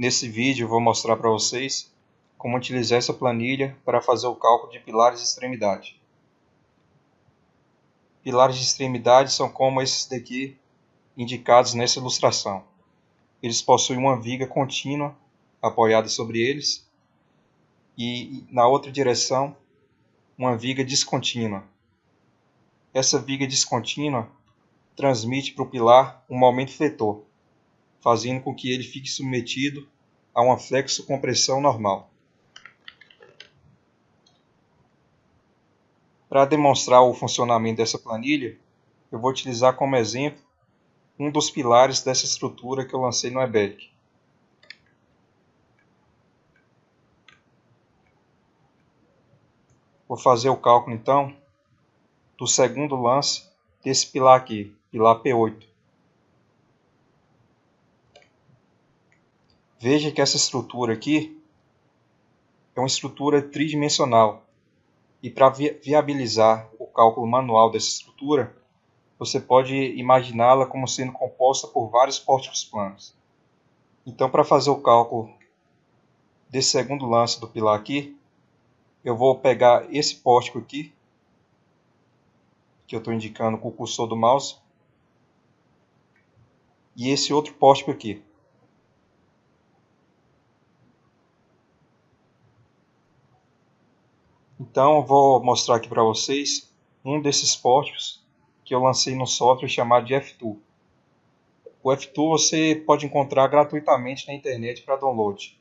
Nesse vídeo eu vou mostrar para vocês como utilizar essa planilha para fazer o cálculo de pilares de extremidade. Pilares de extremidade são como esses daqui indicados nessa ilustração. Eles possuem uma viga contínua apoiada sobre eles e na outra direção uma viga descontínua. Essa viga descontínua transmite para o pilar um momento fletor, fazendo com que ele fique submetido a uma flexo-compressão normal. Para demonstrar o funcionamento dessa planilha, eu vou utilizar como exemplo um dos pilares dessa estrutura que eu lancei no EBEC. Vou fazer o cálculo então do segundo lance desse pilar aqui, pilar P8. Veja que essa estrutura aqui é uma estrutura tridimensional. E para viabilizar o cálculo manual dessa estrutura, você pode imaginá-la como sendo composta por vários pórticos planos. Então, para fazer o cálculo desse segundo lance do pilar aqui, eu vou pegar esse pórtico aqui, que eu estou indicando com o cursor do mouse, e esse outro pórtico aqui. Então, eu vou mostrar aqui para vocês um desses pórticos que eu lancei no software chamado de F-Tool. O F-Tool você pode encontrar gratuitamente na internet para download.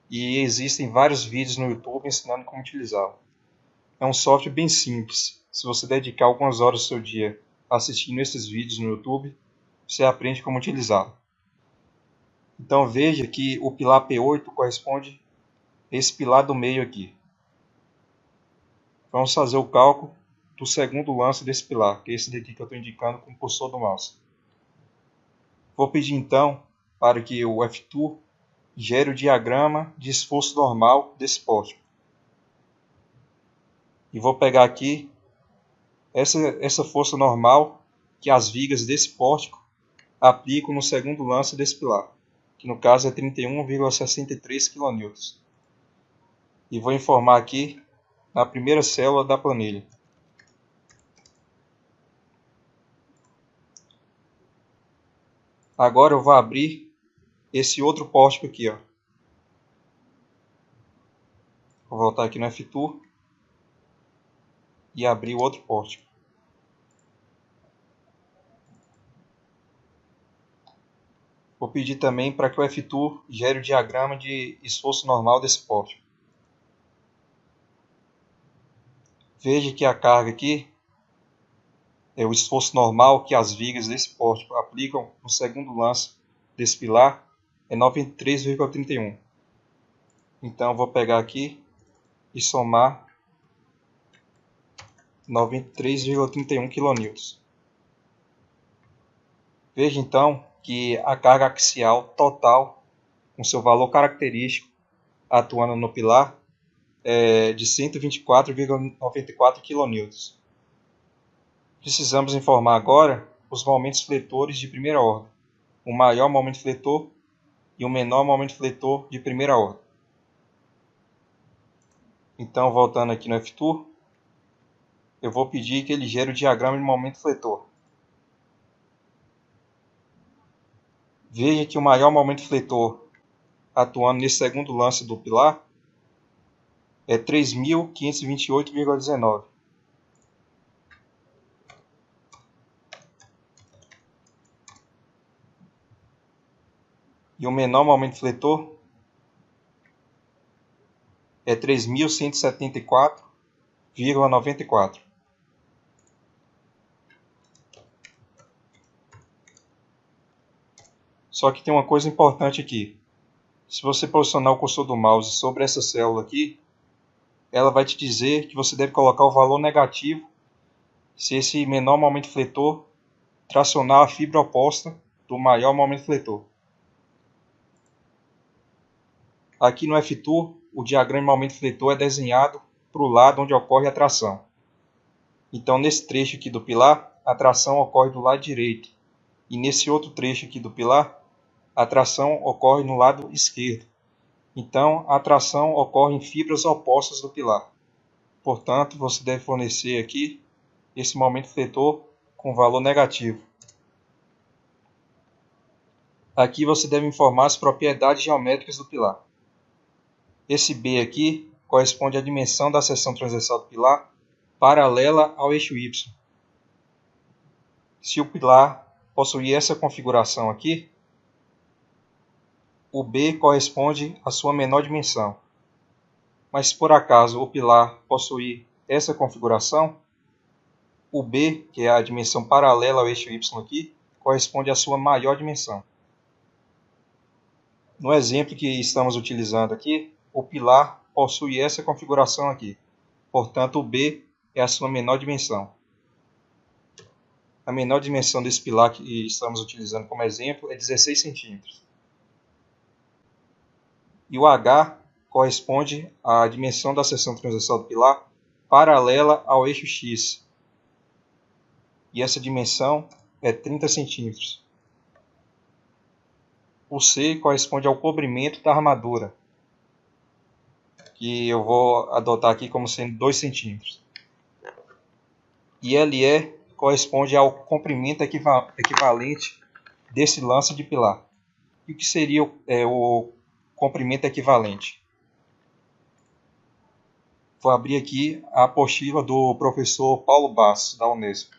E existem vários vídeos no YouTube ensinando como utilizá-lo. É um software bem simples. Se você dedicar algumas horas do seu dia assistindo esses vídeos no YouTube, você aprende como utilizá-lo. Então veja que o pilar P8 corresponde a esse pilar do meio aqui. Vamos fazer o cálculo do segundo lance desse pilar, que é esse daqui que eu estou indicando com o cursor do mouse. Vou pedir então para que o F-Tool gere o diagrama de esforço normal desse pórtico. E vou pegar aqui essa força normal que as vigas desse pórtico aplicam no segundo lance desse pilar, que no caso é 31,63 kN. E vou informar aqui na primeira célula da planilha. Agora eu vou abrir esse outro pórtico aqui, ó. Vou voltar aqui no F-Tool e abrir o outro pórtico. Vou pedir também para que o F-Tool gere o diagrama de esforço normal desse pórtico. Veja que a carga aqui é o esforço normal que as vigas desse pórtico aplicam no segundo lance desse pilar é 93,31. Então eu vou pegar aqui e somar 93,31 kN. Veja então que a carga axial total, com seu valor característico atuando no pilar, é de 124,94 kN. Precisamos informar agora os momentos fletores de primeira ordem, o maior momento fletor e o menor momento fletor de primeira ordem. Então, voltando aqui no F-Tool, eu vou pedir que ele gere o diagrama de momento fletor. Veja que o maior momento fletor atuando nesse segundo lance do pilar é 3.528,19. E o menor momento fletor é 3.174,94. Só que tem uma coisa importante aqui. Se você posicionar o cursor do mouse sobre essa célula aqui, ela vai te dizer que você deve colocar o valor negativo se esse menor momento fletor tracionar a fibra oposta do maior momento fletor. Aqui no F-Tool, o diagrama de momento fletor é desenhado para o lado onde ocorre a tração. Então, nesse trecho aqui do pilar, a tração ocorre do lado direito. E nesse outro trecho aqui do pilar, a tração ocorre no lado esquerdo. Então, a tração ocorre em fibras opostas do pilar. Portanto, você deve fornecer aqui esse momento fletor com valor negativo. Aqui você deve informar as propriedades geométricas do pilar. Esse B aqui corresponde à dimensão da seção transversal do pilar paralela ao eixo Y. Se o pilar possuir essa configuração aqui, o B corresponde à sua menor dimensão. Mas se por acaso o pilar possuir essa configuração, o B, que é a dimensão paralela ao eixo Y aqui, corresponde à sua maior dimensão. No exemplo que estamos utilizando aqui, o pilar possui essa configuração aqui. Portanto, o B é a sua menor dimensão. A menor dimensão desse pilar que estamos utilizando como exemplo é 16 centímetros. E o H corresponde à dimensão da seção transversal do pilar paralela ao eixo X. E essa dimensão é 30 centímetros. O C corresponde ao comprimento da armadura, que eu vou adotar aqui como sendo 2 centímetros. E LE corresponde ao comprimento equivalente desse lance de pilar. E o que seria o comprimento equivalente? Vou abrir aqui a apostila do professor Paulo Bastos, da Unesp.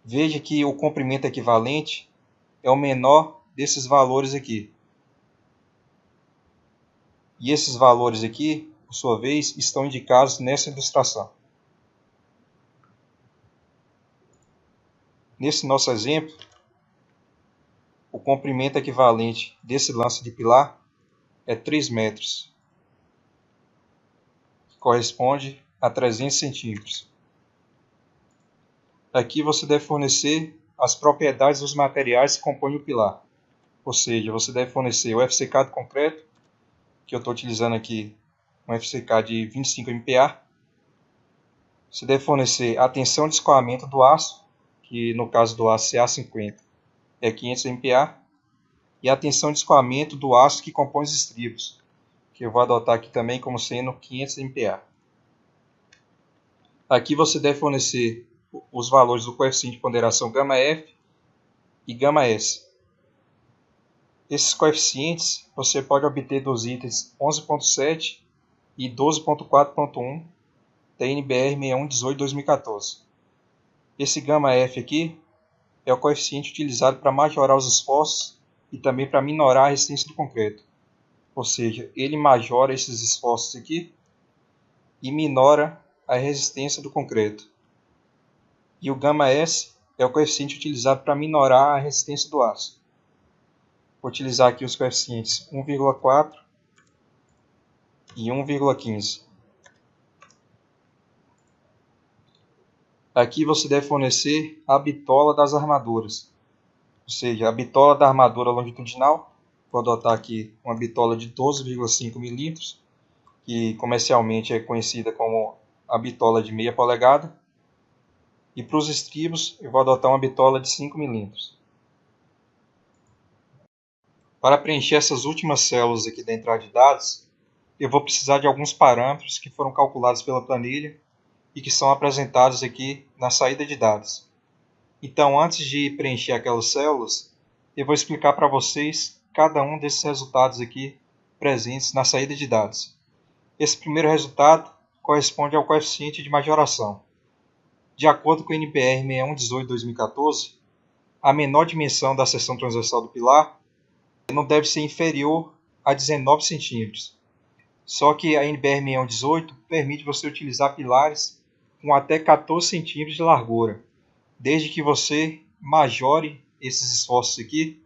Veja que o comprimento equivalente é o menor desses valores aqui. E esses valores aqui, por sua vez, estão indicados nessa ilustração. Nesse nosso exemplo, o comprimento equivalente desse lance de pilar é 3 metros, que corresponde a 300 centímetros. Aqui você deve fornecer as propriedades dos materiais que compõem o pilar. Ou seja, você deve fornecer o FCK do concreto, que eu estou utilizando aqui, um FCK de 25 MPa. Você deve fornecer a tensão de escoamento do aço, que no caso do aço CA50 é 500 MPa. E a tensão de escoamento do aço que compõe os estribos, que eu vou adotar aqui também como sendo 500 MPa. Aqui você deve fornecer os valores do coeficiente de ponderação γF e γS. Esses coeficientes você pode obter dos itens 11.7 e 12.4.1 da NBR 6118/2014. Esse γF aqui é o coeficiente utilizado para majorar os esforços e também para minorar a resistência do concreto. Ou seja, ele majora esses esforços aqui e minora a resistência do concreto. E o γS é o coeficiente utilizado para minorar a resistência do aço. Vou utilizar aqui os coeficientes 1,4 e 1,15. Aqui você deve fornecer a bitola das armaduras, ou seja, a bitola da armadura longitudinal. Vou adotar aqui uma bitola de 12,5 milímetros, que comercialmente é conhecida como a bitola de meia polegada. E para os estribos eu vou adotar uma bitola de 5 milímetros. Para preencher essas últimas células aqui da entrada de dados, eu vou precisar de alguns parâmetros que foram calculados pela planilha e que são apresentados aqui na saída de dados. Então, antes de preencher aquelas células, eu vou explicar para vocês cada um desses resultados aqui presentes na saída de dados. Esse primeiro resultado corresponde ao coeficiente de majoração. De acordo com o NBR 6118/2014, a menor dimensão da seção transversal do pilar não deve ser inferior a 19 centímetros. Só que a NBR 6118 permite você utilizar pilares com até 14 centímetros de largura, desde que você majore esses esforços aqui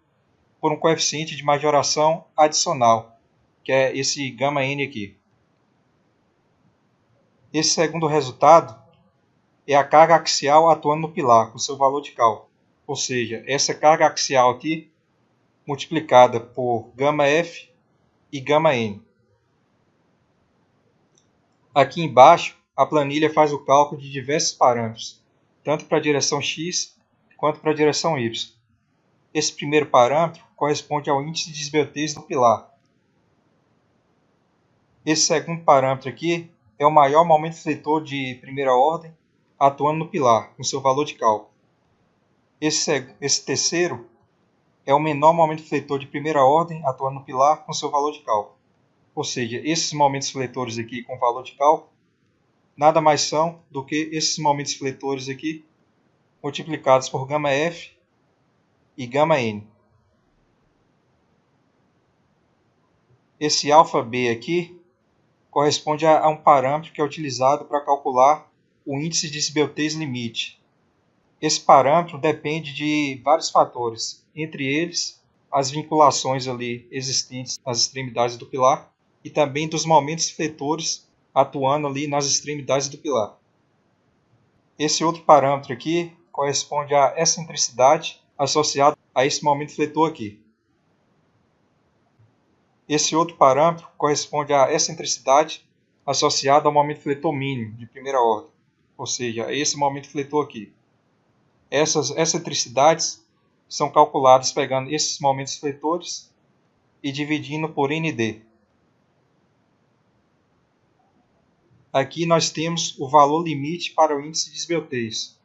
por um coeficiente de majoração adicional, que é esse γN aqui. Esse segundo resultado é a carga axial atuando no pilar, com seu valor de cálculo. Ou seja, essa carga axial aqui multiplicada por γF e γN. Aqui embaixo, a planilha faz o cálculo de diversos parâmetros, tanto para a direção X quanto para a direção Y. Esse primeiro parâmetro corresponde ao índice de esbeltez do pilar. Esse segundo parâmetro aqui é o maior momento fletor de primeira ordem atuando no pilar, com seu valor de cálculo. Esse terceiro é o menor momento fletor de primeira ordem atuando no pilar, com seu valor de cálculo. Ou seja, esses momentos fletores aqui com valor de cálculo nada mais são do que esses momentos fletores aqui multiplicados por γf e γn. Esse αb aqui corresponde a um parâmetro que é utilizado para calcular o índice de esbeltez limite. Esse parâmetro depende de vários fatores, entre eles as vinculações ali existentes nas extremidades do pilar e também dos momentos fletores atuando ali nas extremidades do pilar. Esse outro parâmetro aqui corresponde à excentricidade associada a esse momento fletor aqui. Esse outro parâmetro corresponde à excentricidade associada ao momento fletor mínimo de primeira ordem, ou seja, a esse momento fletor aqui. Essas excentricidades são calculadas pegando esses momentos fletores e dividindo por ND. Aqui nós temos o valor limite para o índice de esbeltez.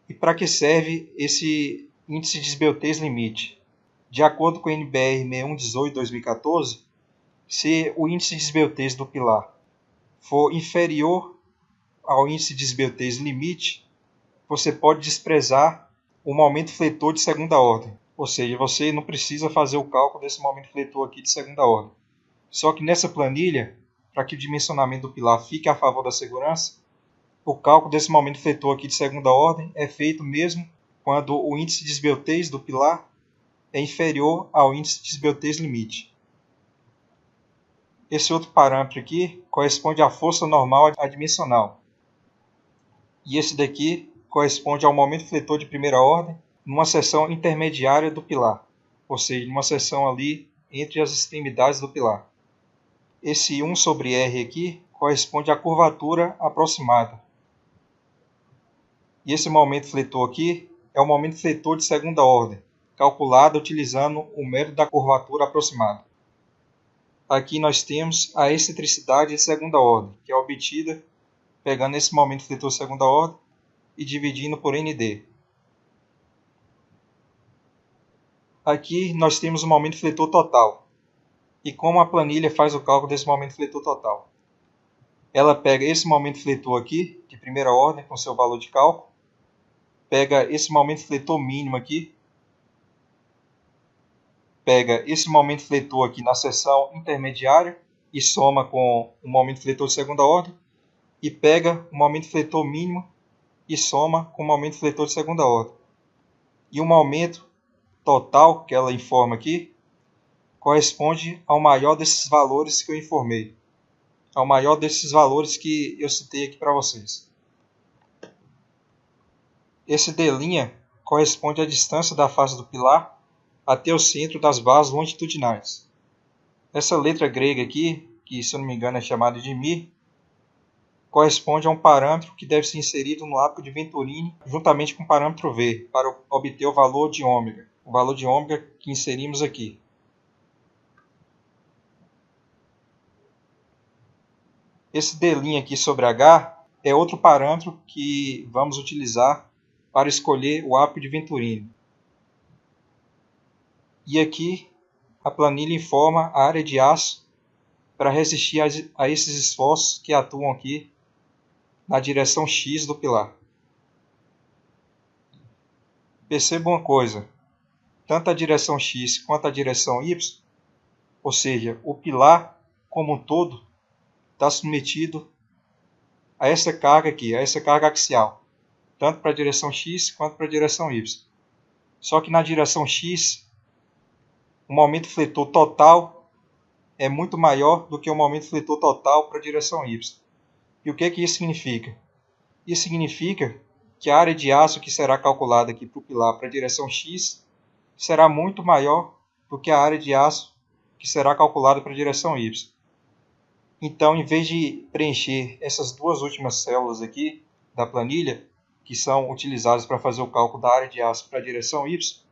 E para que serve esse índice de esbeltez limite? De acordo com o NBR 6118/2014, se o índice de esbeltez do pilar for inferior ao índice de esbeltez limite, você pode desprezar o momento fletor de segunda ordem. Ou seja, você não precisa fazer o cálculo desse momento fletor aqui de segunda ordem. Só que nessa planilha, para que o dimensionamento do pilar fique a favor da segurança, o cálculo desse momento fletor aqui de segunda ordem é feito mesmo quando o índice de esbeltez do pilar é inferior ao índice de esbeltez limite. Esse outro parâmetro aqui corresponde à força normal adimensional. E esse daqui corresponde ao momento fletor de primeira ordem numa seção intermediária do pilar, ou seja, numa seção ali entre as extremidades do pilar. Esse 1/R aqui corresponde à curvatura aproximada. E esse momento fletor aqui é o momento fletor de segunda ordem, calculado utilizando o método da curvatura aproximada. Aqui nós temos a excentricidade de segunda ordem, que é obtida pegando esse momento fletor de segunda ordem e dividindo por ND. Aqui nós temos o momento fletor total. E como a planilha faz o cálculo desse momento fletor total? Ela pega esse momento fletor aqui, de primeira ordem, com seu valor de cálculo, pega esse momento fletor mínimo aqui, pega esse momento fletor aqui na seção intermediária e soma com o momento fletor de segunda ordem, e pega o momento fletor mínimo e soma com o momento fletor de segunda ordem. E o momento total que ela informa aqui corresponde ao maior desses valores que eu informei, ao maior desses valores que eu citei aqui para vocês. Esse D' corresponde à distância da face do pilar até o centro das barras longitudinais. Essa letra grega aqui, que se eu não me engano é chamada de μ, corresponde a um parâmetro que deve ser inserido no arco de Venturini juntamente com o parâmetro V, para obter o valor de ômega, o valor de ômega que inserimos aqui. Esse D' aqui sobre H é outro parâmetro que vamos utilizar para escolher o arco de Venturini. E aqui a planilha informa a área de aço para resistir a esses esforços que atuam aqui na direção X do pilar. Perceba uma coisa, tanto a direção X quanto a direção Y, ou seja, o pilar como um todo, está submetido a essa carga aqui, a essa carga axial, tanto para a direção X quanto para a direção Y. Só que na direção X, o momento fletor total é muito maior do que o momento fletor total para a direção Y. E o que isso significa? Isso significa que a área de aço que será calculada aqui para o pilar para a direção X será muito maior do que a área de aço que será calculada para a direção Y. Então, em vez de preencher essas duas últimas células aqui da planilha, que são utilizadas para fazer o cálculo da área de aço para a direção Y,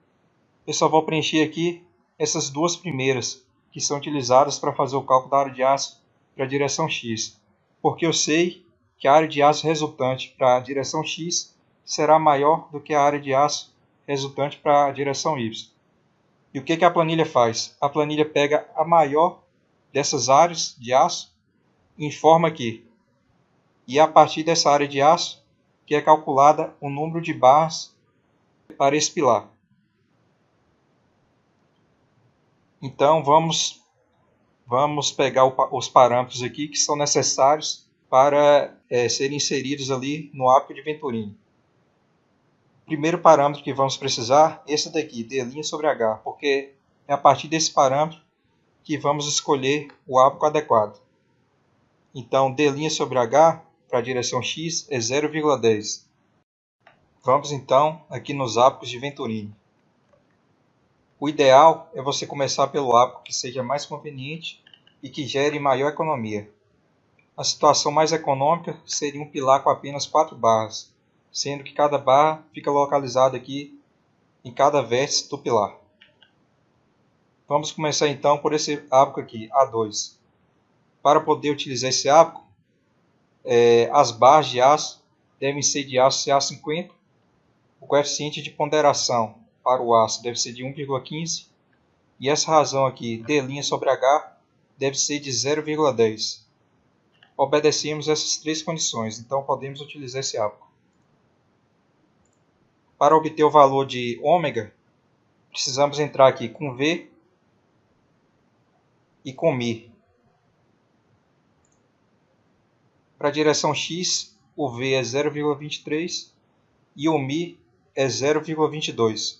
eu só vou preencher aqui essas duas primeiras, que são utilizadas para fazer o cálculo da área de aço para a direção X, porque eu sei que a área de aço resultante para a direção X será maior do que a área de aço resultante para a direção Y. E o que a planilha faz? A planilha pega a maior dessas áreas de aço e informa aqui. E é a partir dessa área de aço que é calculada o número de barras para esse pilar. Então vamos pegar os parâmetros aqui que são necessários para serem inseridos ali no ápice de Venturini. Primeiro parâmetro que vamos precisar é esse daqui, D' sobre H, porque é a partir desse parâmetro que vamos escolher o ápice adequado. Então, D' sobre H para a direção X é 0,10. Vamos então aqui nos ápicos de Venturini. O ideal é você começar pelo ápice que seja mais conveniente e que gere maior economia. A situação mais econômica seria um pilar com apenas 4 barras, sendo que cada barra fica localizada aqui em cada vértice do pilar. Vamos começar então por esse ápice aqui, A2. Para poder utilizar esse ápice, as barras de aço devem ser de aço CA50. O coeficiente de ponderação para o aço deve ser de 1,15. E essa razão aqui, D' sobre H, deve ser de 0,10. Obedecemos essas três condições, então podemos utilizar esse ápice. Para obter o valor de ômega, precisamos entrar aqui com V e com Mi. Para a direção X, o V é 0,23 e o Mi é 0,22.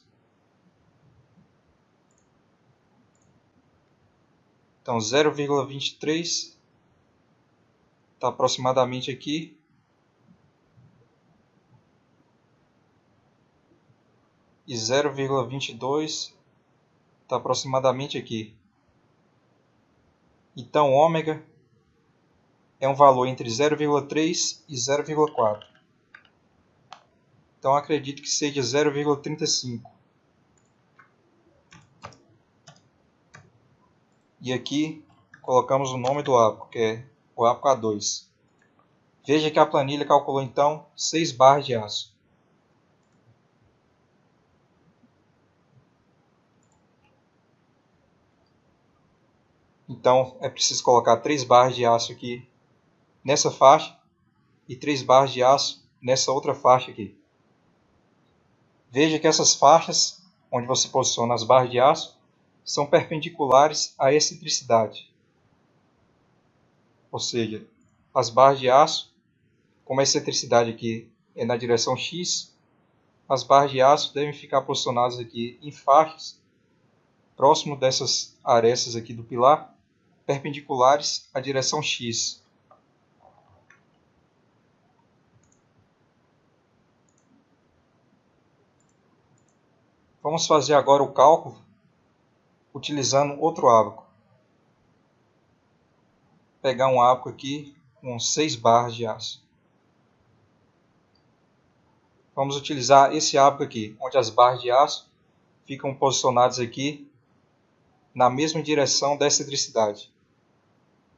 Então 0,23 está aproximadamente aqui. E 0,22 está aproximadamente aqui. Então ômega é um valor entre 0,3 e 0,4. Então acredito que seja 0,35. E aqui colocamos o nome do ápice, que é o ápice A2. Veja que a planilha calculou então 6 barras de aço. Então é preciso colocar 3 barras de aço aqui nessa faixa e 3 barras de aço nessa outra faixa aqui. Veja que essas faixas, onde você posiciona as barras de aço, são perpendiculares à excentricidade. Ou seja, as barras de aço, como a excentricidade aqui é na direção X, as barras de aço devem ficar posicionadas aqui em faixas, próximo dessas arestas aqui do pilar, perpendiculares à direção X. Vamos fazer agora o cálculo utilizando outro ábaco. Pegar um ábaco aqui com 6 barras de aço. Vamos utilizar esse ábaco aqui, onde as barras de aço ficam posicionadas aqui na mesma direção da excentricidade.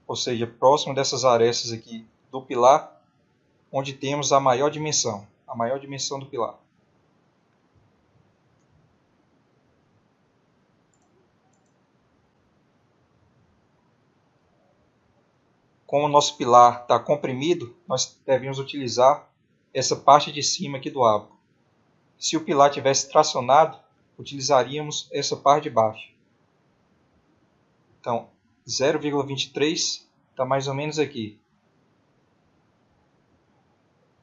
Ou seja, próximo dessas arestas aqui do pilar, onde temos a maior dimensão do pilar. Como o nosso pilar está comprimido, nós devemos utilizar essa parte de cima aqui do ábaco. Se o pilar tivesse tracionado, utilizaríamos essa parte de baixo. Então, 0,23 está mais ou menos aqui.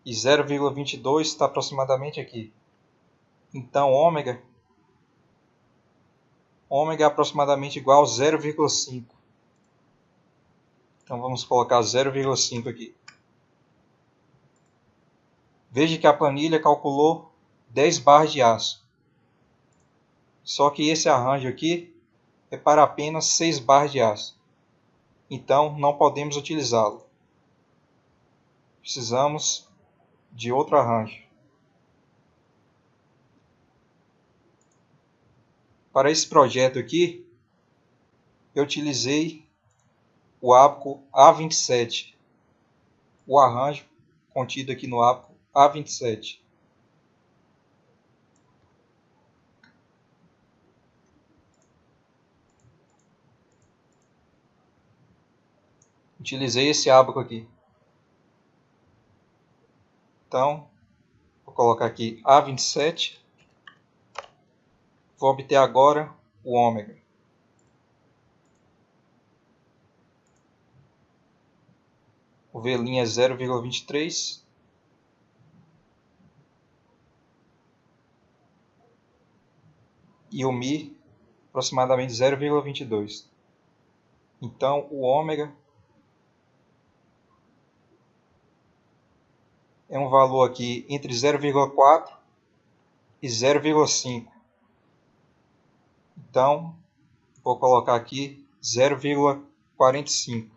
E 0,22 está aproximadamente aqui. Então, ômega é aproximadamente igual a 0,5. Então, vamos colocar 0,5 aqui. Veja que a planilha calculou 10 barras de aço. Só que esse arranjo aqui é para apenas 6 barras de aço. Então, não podemos utilizá-lo. Precisamos de outro arranjo. Para esse projeto aqui, eu utilizei o ábaco A27, o arranjo contido aqui no ábaco A27. Utilizei esse ábaco aqui. Então, vou colocar aqui A27. Vou obter agora o ômega. O V' é 0,23. E o Mi aproximadamente 0,22. Então, o ômega é um valor aqui entre 0,4 e 0,5. Então, vou colocar aqui 0,45.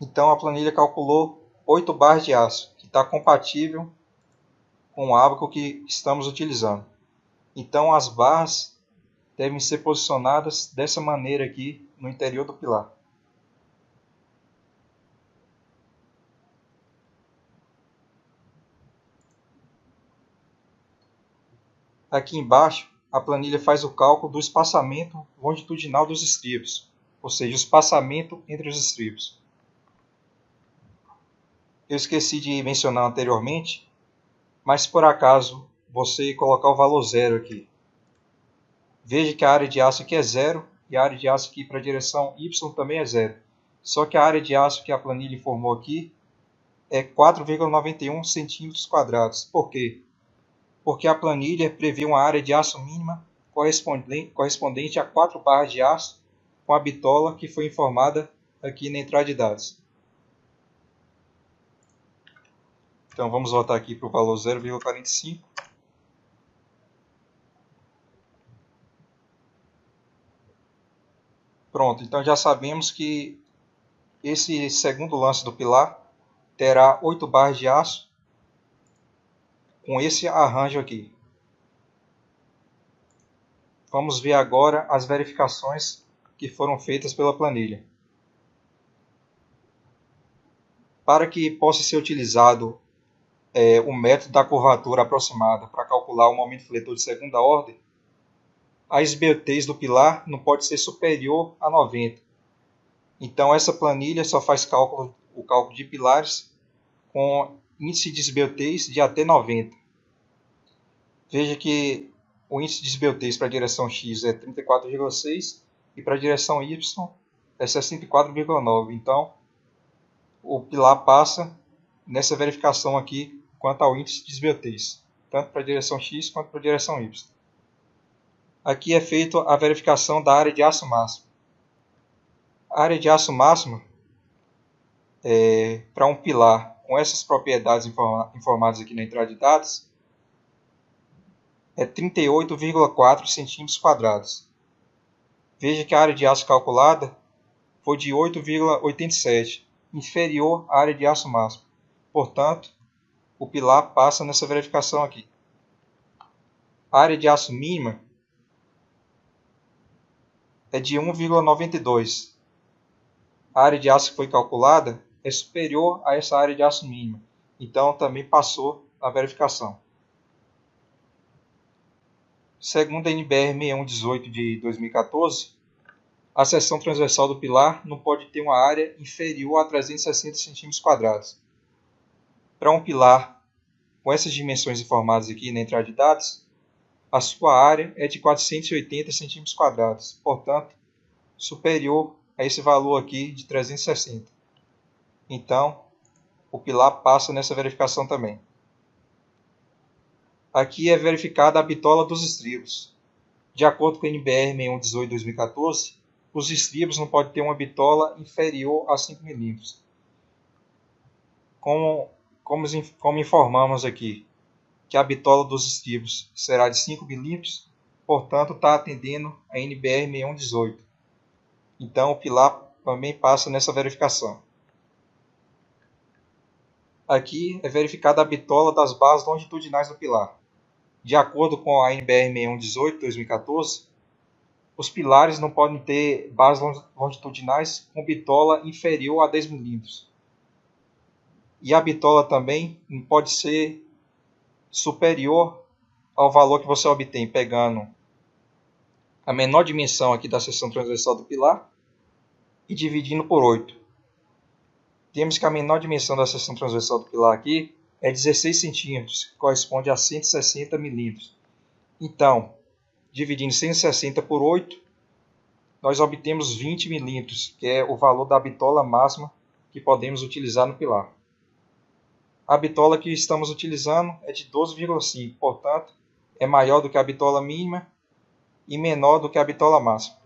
Então, a planilha calculou 8 barras de aço, que está compatível com o ábaco que estamos utilizando. Então, as barras devem ser posicionadas dessa maneira aqui no interior do pilar. Aqui embaixo, a planilha faz o cálculo do espaçamento longitudinal dos estribos, ou seja, o espaçamento entre os estribos. Eu esqueci de mencionar anteriormente, mas por acaso você colocar o valor zero aqui. Veja que a área de aço aqui é zero e a área de aço aqui para a direção Y também é zero. Só que a área de aço que a planilha informou aqui é 4,91 centímetros quadrados. Por quê? Porque a planilha prevê uma área de aço mínima correspondente a 4 barras de aço com a bitola que foi informada aqui na entrada de dados. Então vamos voltar aqui para o valor 0,45. Pronto, então já sabemos que esse segundo lance do pilar terá 8 barras de aço com esse arranjo aqui. Vamos ver agora as verificações que foram feitas pela planilha. Para que possa ser utilizado o método da curvatura aproximada para calcular o momento fletor de segunda ordem, a esbeltez do pilar não pode ser superior a 90. Então essa planilha só faz o cálculo de pilares com índice de esbeltez de até 90. Veja que o índice de esbeltez para a direção X é 34,6 e para a direção Y é 64,9. Então, o pilar passa nessa verificação aqui quanto ao índice de esbeltez, tanto para a direção X quanto para a direção Y. Aqui é feita a verificação da área de aço máximo. A área de aço máximo para um pilar com essas propriedades informadas aqui na entrada de dados é 38,4 centímetros quadrados. Veja que a área de aço calculada foi de 8,87, inferior à área de aço máximo. Portanto, o pilar passa nessa verificação aqui. A área de aço mínima é de 1,92. A área de aço que foi calculada é superior a essa área de aço mínima. Então, também passou na verificação. Segundo a NBR 6118 de 2014, a seção transversal do pilar não pode ter uma área inferior a 360 cm². Para um pilar com essas dimensões informadas aqui na entrada de dados, a sua área é de 480 cm², portanto, superior a esse valor aqui de 360. Então, o pilar passa nessa verificação também. Aqui é verificada a bitola dos estribos. De acordo com a NBR 6118 de 2014, os estribos não podem ter uma bitola inferior a 5 mm. Como informamos aqui, que a bitola dos estribos será de 5 mm, portanto está atendendo a NBR 6118. Então o pilar também passa nessa verificação. Aqui é verificada a bitola das barras longitudinais do pilar. De acordo com a NBR 6118/2014, os pilares não podem ter barras longitudinais com bitola inferior a 10 mm. E a bitola também não pode ser superior ao valor que você obtém pegando a menor dimensão aqui da seção transversal do pilar e dividindo por 8. Temos que a menor dimensão da seção transversal do pilar aqui é 16 centímetros, que corresponde a 160 milímetros. Então, dividindo 160 por 8, nós obtemos 20 milímetros, que é o valor da bitola máxima que podemos utilizar no pilar. A bitola que estamos utilizando é de 12,5, portanto, é maior do que a bitola mínima e menor do que a bitola máxima.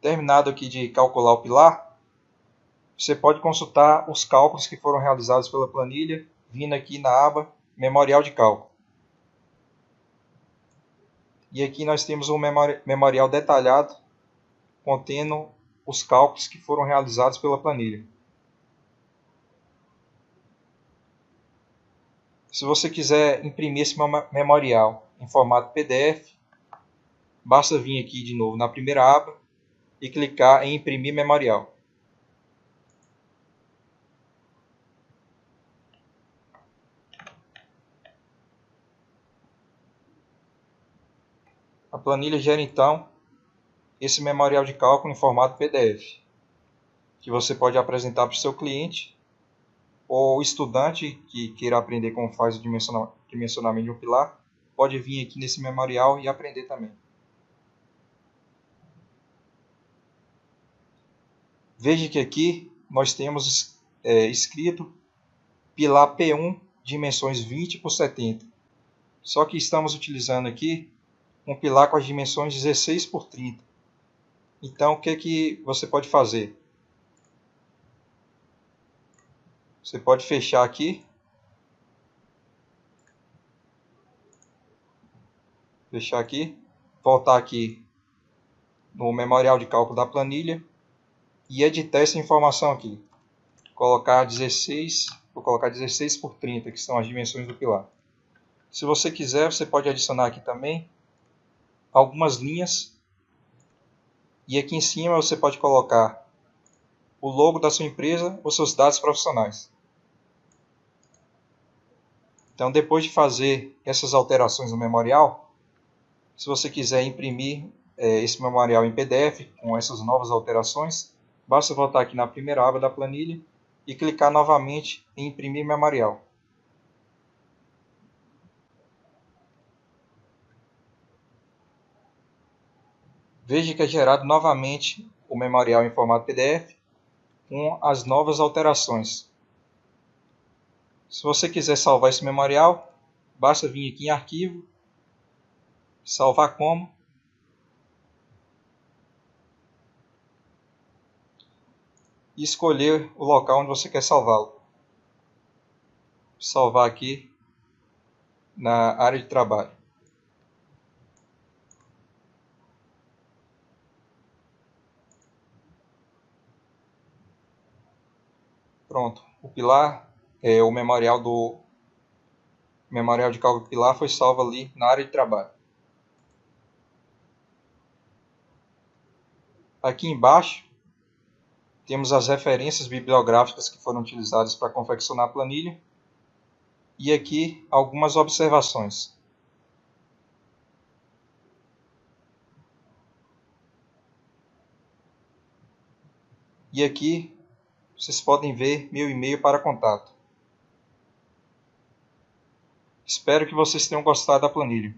Terminado aqui de calcular o pilar, você pode consultar os cálculos que foram realizados pela planilha, vindo aqui na aba Memorial de Cálculo. E aqui nós temos um memorial detalhado, contendo os cálculos que foram realizados pela planilha. Se você quiser imprimir esse memorial em formato PDF, basta vir aqui de novo na primeira aba e clicar em imprimir memorial. A planilha gera então esse memorial de cálculo em formato PDF, que você pode apresentar para o seu cliente ou estudante que queira aprender como faz o dimensionamento de um pilar, pode vir aqui nesse memorial e aprender também. Veja que aqui nós temos escrito pilar P1, dimensões 20 por 70. Só que estamos utilizando aqui um pilar com as dimensões 16 por 30. Então, o que você pode fazer? Você pode fechar aqui. Fechar aqui. Voltar aqui no memorial de cálculo da planilha e editar essa informação aqui. Vou colocar 16 por 30, que são as dimensões do pilar. Se você quiser, você pode adicionar aqui também algumas linhas. E aqui em cima você pode colocar o logo da sua empresa ou seus dados profissionais. Então, depois de fazer essas alterações no memorial, se você quiser imprimir esse memorial em PDF com essas novas alterações, basta voltar aqui na primeira aba da planilha e clicar novamente em imprimir memorial. Veja que é gerado novamente o memorial em formato PDF com as novas alterações. Se você quiser salvar esse memorial, basta vir aqui em Arquivo, Salvar como, e escolher o local onde você quer salvá-lo. Salvar aqui na área de trabalho. Pronto, o pilar, o memorial de cálculo do pilar foi salvo ali na área de trabalho. Aqui embaixo temos as referências bibliográficas que foram utilizadas para confeccionar a planilha e aqui algumas observações. E aqui vocês podem ver meu e-mail para contato. Espero que vocês tenham gostado da planilha.